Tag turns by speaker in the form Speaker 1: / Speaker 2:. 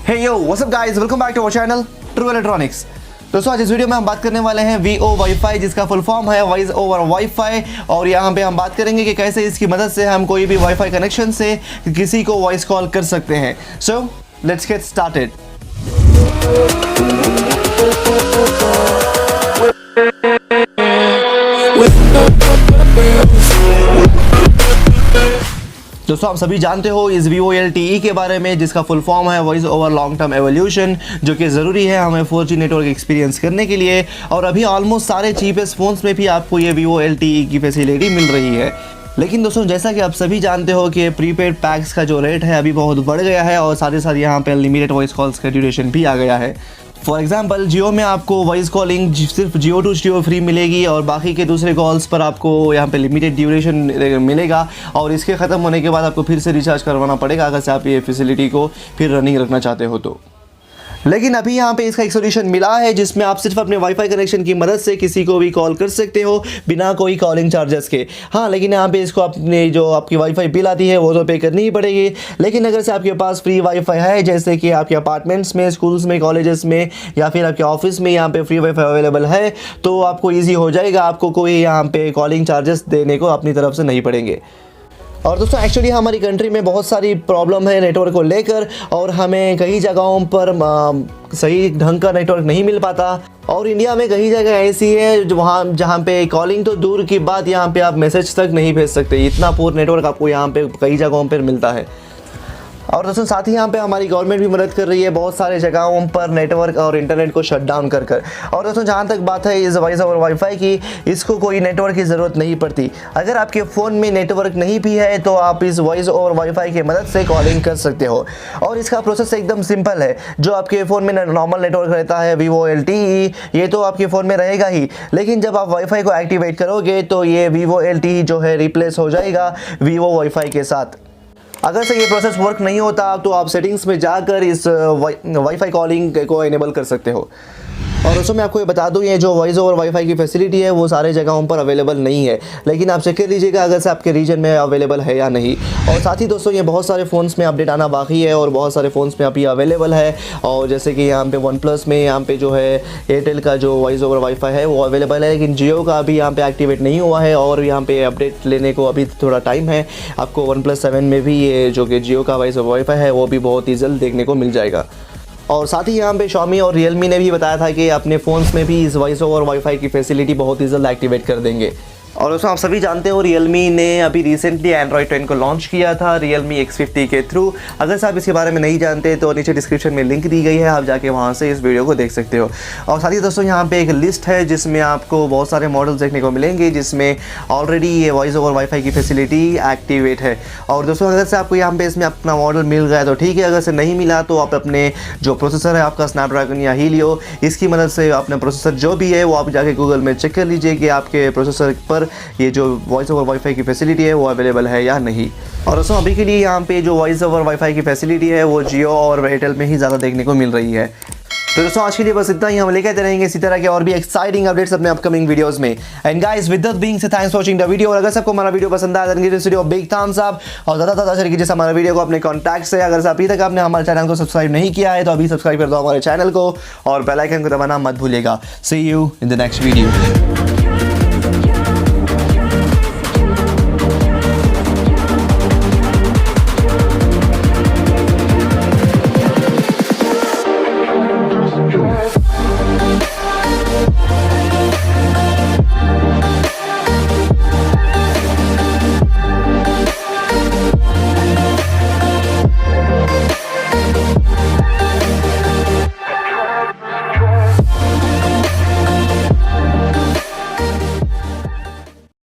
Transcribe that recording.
Speaker 1: Hey yo, what's up guys? Welcome back to our channel True Electronics। दोस्तों आज इस video में हम बात करने वाले हैं VO वाईफाई, जिसका फुल फॉर्म है वॉइस ओवर वाईफाई। और यहाँ पे हम बात करेंगे कि कैसे इसकी मदद से हम कोई भी वाईफाई कनेक्शन से किसी को वॉइस कॉल कर सकते हैं। So let's get started. दोस्तों आप सभी जानते हो इस Vivo LTE के बारे में, जिसका फुल फॉर्म है voice over long term evolution, जो कि ज़रूरी है हमें 4G नेटवर्क एक्सपीरियंस करने के लिए। और अभी ऑलमोस्ट सारे चीपेस्ट फ़ोन्स में भी आपको ये Vivo LTE की फैसिलिटी मिल रही है। लेकिन दोस्तों जैसा कि आप सभी जानते हो कि प्रीपेड पैक्स का जो रेट है अभी बहुत बढ़ गया है, और साथ ही साथ यहाँ पे अनलिमिटेड वॉइस कॉल्स का ड्यूरेशन भी आ गया है। फॉर एग्जाम्पल जियो में आपको वॉइस कॉलिंग सिर्फ जियो टू जियो फ्री मिलेगी, और बाकी के दूसरे कॉल्स पर आपको यहाँ पे लिमिटेड ड्यूरेशन मिलेगा, और इसके ख़त्म होने के बाद आपको फिर से रिचार्ज करवाना पड़ेगा अगर से आप ये फैसिलिटी को फिर रनिंग रखना चाहते हो तो। लेकिन अभी यहाँ पे इसका एक सोल्यूशन मिला है, जिसमें आप सिर्फ अपने वाईफाई कनेक्शन की मदद से किसी को भी कॉल कर सकते हो बिना कोई कॉलिंग चार्जेस के। हाँ, लेकिन यहाँ पे इसको अपने जो आपकी वाईफाई बिल आती है वो तो पे करनी ही पड़ेगी। लेकिन अगर से आपके पास फ्री वाईफाई है, जैसे कि आपके अपार्टमेंट्स में, स्कूल्स में, कॉलेजेस में, या फिर आपके ऑफिस में यहाँ पे फ्री वाईफाई अवेलेबल है, तो आपको ईजी हो जाएगा, आपको कोई यहाँ पे कॉलिंग चार्जेस देने को अपनी तरफ से नहीं पड़ेंगे। और दोस्तों एक्चुअली हमारी कंट्री में बहुत सारी प्रॉब्लम है नेटवर्क को लेकर, और हमें कई जगहों पर सही ढंग का नेटवर्क नहीं मिल पाता। और इंडिया में कई जगह ऐसी है जहाँ पे कॉलिंग तो दूर की बात, यहाँ पे आप मैसेज तक नहीं भेज सकते, इतना पुअर नेटवर्क आपको यहाँ पे कई जगहों पर मिलता है। और दोस्तों साथ ही यहाँ पे हमारी गवर्नमेंट भी मदद कर रही है बहुत सारे जगहों पर नेटवर्क और इंटरनेट को शट डाउन कर। और दोस्तों जहाँ तक बात है इस वॉइस ओवर वाईफाई की, इसको कोई नेटवर्क की ज़रूरत नहीं पड़ती। अगर आपके फ़ोन में नेटवर्क नहीं भी है तो आप इस वॉइस ओवर वाईफाई की मदद से कॉलिंग कर सकते हो। और इसका प्रोसेस एकदम सिंपल है। जो आपके फ़ोन में नॉर्मल नेटवर्क रहता है Vivo LTE, ये तो आपके फ़ोन में रहेगा ही, लेकिन जब आप वाईफाई को एक्टिवेट करोगे तो ये Vivo LTE जो है रिप्लेस हो जाएगा Vivo वाईफाई के साथ। अगर से ये प्रोसेस वर्क नहीं होता तो आप सेटिंग्स में जाकर इस वाईफाई कॉलिंग को इनेबल कर सकते हो। और दोस्तों मैं आपको ये बता दूं, ये जो वॉइस ओवर वाईफाई की फैसिलिटी है वो सारे जगहों पर अवेलेबल नहीं है, लेकिन आप चेक कर लीजिएगा अगर से आपके रीजन में अवेलेबल है या नहीं। और साथ ही दोस्तों ये बहुत सारे फ़ोन्स में अपडेट आना बाकी है, और बहुत सारे फ़ोन्स में अभी अवेलेबल है। और जैसे कि यहाँ पे OnePlus में यहाँ पे जो है एयरटेल का जो वॉइस ओवर वाईफाई है वो अवेलेबल है, लेकिन जियो का अभी यहाँ पे एक्टिवेट नहीं हुआ है, और यहाँ पे अपडेट लेने को अभी थोड़ा टाइम है। आपको OnePlus 7 में भी ये जो कि जियो का वॉइस ओवर वाईफाई है वो भी बहुत ही जल्द देखने को मिल जाएगा। और साथ ही यहाँ पे Xiaomi और Realme ने भी बताया था कि अपने फ़ोन्स में भी इस वॉइस ओवर वाईफाई की फैसिलिटी बहुत ही जल्द एक्टिवेट कर देंगे। और दोस्तों आप सभी जानते हो Realme ने अभी रिसेंटली Android 10 को लॉन्च किया था Realme X50 के थ्रू। अगर से आप इसके बारे में नहीं जानते तो नीचे डिस्क्रिप्शन में लिंक दी गई है, आप जाके वहाँ से इस वीडियो को देख सकते हो। और साथ ही दोस्तों यहाँ पे एक लिस्ट है जिसमें आपको बहुत सारे मॉडल्स देखने को मिलेंगे, जिसमें ऑलरेडी ये वॉइस ओवर वाईफाई की फैसिलिटी एक्टिवेट है। और दोस्तों अगर से आपको यहाँ पे इसमें अपना मॉडल मिल गया तो ठीक है, अगर से नहीं मिला तो आप अपने जो प्रोसेसर है आपका स्नैपड्रैगन या Helio, इसकी मदद से अपना प्रोसेसर जो भी है वो आप जाके गूगल में चेक कर लीजिए कि आपके प्रोसेसर पर ये जो वॉइस ओवर वाईफाई की फैसिलिटी है वो अवेलेबल है या नहीं। और दोस्तों अभी के लिए यहाँ पे जो वॉइस ओवर वाईफाई की फैसिलिटी है वो जियो और एयरटेल में ही ज़्यादा देखने को मिल रही है। तो दोस्तों आज के लिए बस इतना ही, हम लेकर रहेंगे इसी तरह के और भी एक्साइटिंग अपडेट्स अपने अपकमिंग वीडियोस में। And guys with that being said, thanks for watching the video. और अगर सबको हमारा वीडियो पसंद आया तो give this video big thumbs up, और ज़्यादा शेयर कीजिए हमारे वीडियो को अपने कॉन्टैक्ट्स से। अगर अभी तक आपने हमारे चैनल को सब्सक्राइब नहीं किया है तो अभी सब्सक्राइब कर दो हमारे चैनल को, और बेल आइकन को दबाना मत भूलिएगा। See you in the next video.